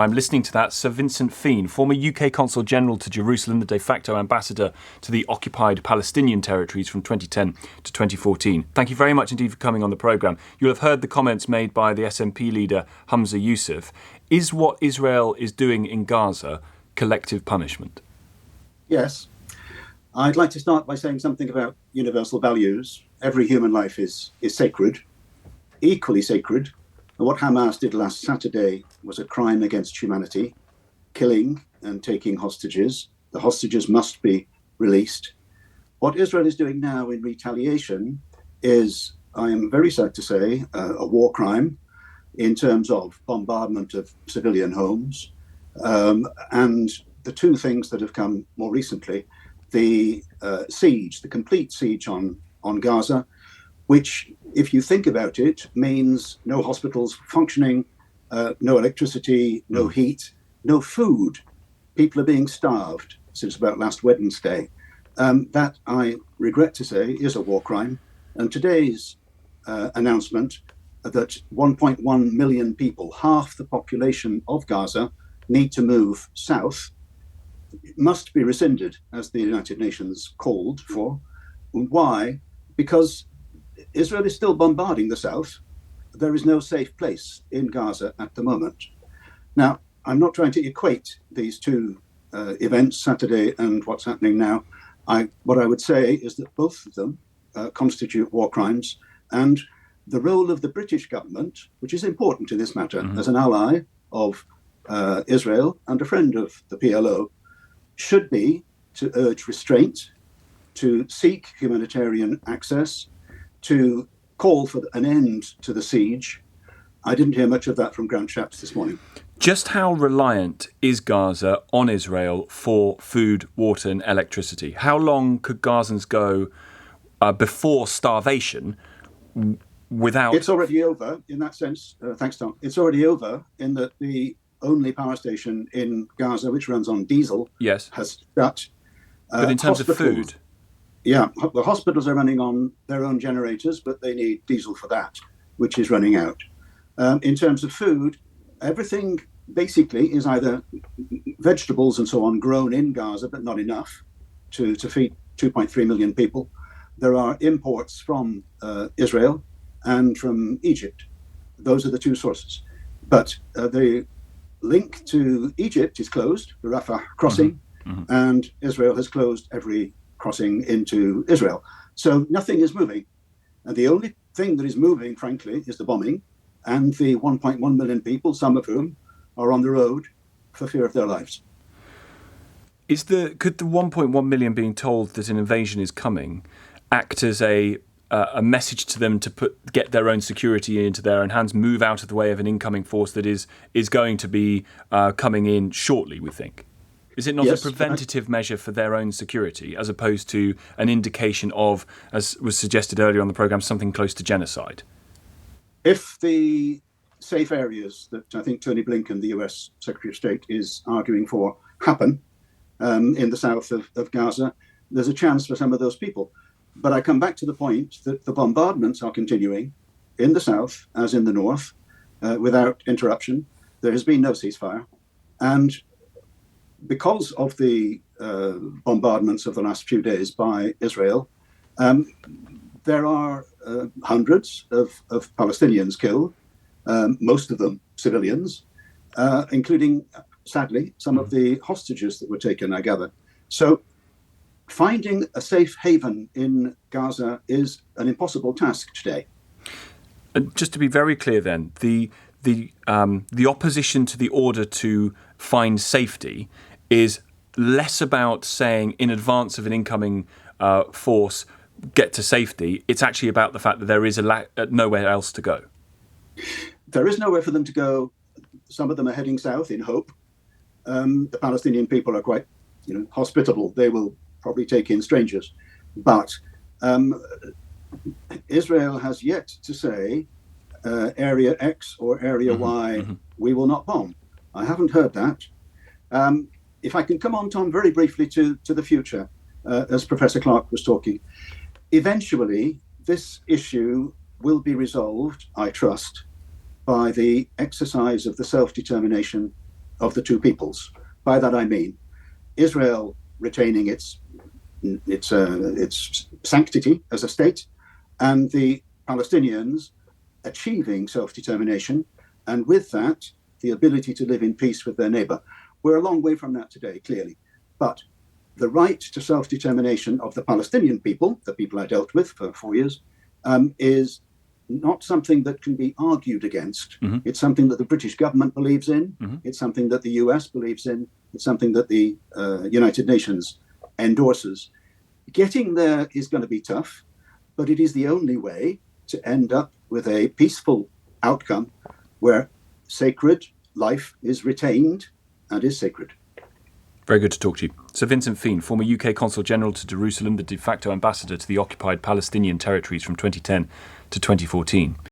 I'm listening to that. Sir Vincent Fean, former UK Consul General to Jerusalem, the de facto ambassador to the occupied Palestinian territories from 2010 to 2014. Thank you very much indeed for coming on the programme. You'll have heard the comments made by the SNP leader Hamza Yusuf. Is what Israel is doing in Gaza collective punishment? Yes. I'd like to start by saying something about universal values. Every human life is sacred, equally sacred. And what Hamas did last Saturday was a crime against humanity, killing and taking hostages. The hostages must be released. What Israel is doing now in retaliation is, I am very sad to say, a war crime in terms of bombardment of civilian homes. And the two things that have come more recently, the siege, the complete siege on Gaza, which, if you think about it, means no hospitals functioning, no electricity, no heat, no food. People are being starved since about last Wednesday. That, I regret to say, is a war crime. And today's announcement that 1.1 million people, half the population of Gaza, need to move south, must be rescinded, as the United Nations called for. Why? Because Israel is still bombarding the south. There is no safe place in Gaza at the moment. Now, I'm not trying to equate these two events, Saturday and what's happening now. What I would say is that both of them constitute war crimes, and the role of the British government, which is important in this matter, as an ally of Israel and a friend of the PLO, should be to urge restraint, to seek humanitarian access, to call for an end to the siege. I didn't hear much of that from Grant Shapps this morning. Just how reliant is Gaza on Israel for food, water and electricity? How long could Gazans go before starvation without... It's already over in that sense. Thanks, Tom. It's already over in that the only power station in Gaza, which runs on diesel, has shut. But in terms of food... Yeah, the hospitals are running on their own generators, but they need diesel for that, which is running out. In terms of food, everything basically is either vegetables and so on grown in Gaza, but not enough to feed 2.3 million people. There are imports from Israel and from Egypt. Those are the two sources. But the link to Egypt is closed, the Rafah crossing, and Israel has closed every crossing into Israel. So nothing is moving. And the only thing that is moving, frankly, is the bombing and the 1.1 million people, some of whom are on the road for fear of their lives. Could the 1.1 million being told that an invasion is coming act as a message to them to get their own security into their own hands, move out of the way of an incoming force that is going to be coming in shortly, we think? Is it not a preventative measure for their own security, as opposed to an indication of, as was suggested earlier on the programme, something close to genocide? If the safe areas that I think Tony Blinken, the US Secretary of State, is arguing for happen in the south of Gaza, there's a chance for some of those people. But I come back to the point that the bombardments are continuing in the south as in the north without interruption. There has been no ceasefire. And because of the bombardments of the last few days by Israel, there are hundreds of Palestinians killed, most of them civilians, including, sadly, some of the hostages that were taken, I gather. So finding a safe haven in Gaza is an impossible task today. And just to be very clear then, the opposition to the order to find safety is less about saying in advance of an incoming force, get to safety. It's actually about the fact that there is nowhere else to go. There is nowhere for them to go. Some of them are heading south in hope. The Palestinian people are quite, hospitable. They will probably take in strangers. But Israel has yet to say area X or area Y, we will not bomb. I haven't heard that. If I can come on, Tom, very briefly to the future, as Professor Clark was talking. Eventually, this issue will be resolved, I trust, by the exercise of the self-determination of the two peoples. By that I mean Israel retaining its sanctity as a state, and the Palestinians achieving self-determination, and with that, the ability to live in peace with their neighbor. We're a long way from that today, clearly. But the right to self-determination of the Palestinian people, the people I dealt with for 4 years, is not something that can be argued against. Mm-hmm. It's something that the British government believes in. Mm-hmm. It's something that the US believes in. It's something that the United Nations endorses. Getting there is going to be tough, but it is the only way to end up with a peaceful outcome where sacred life is retained and is sacred. Very good to talk to you. Sir Vincent Fean, former UK Consul General to Jerusalem, the de facto ambassador to the occupied Palestinian territories from 2010 to 2014.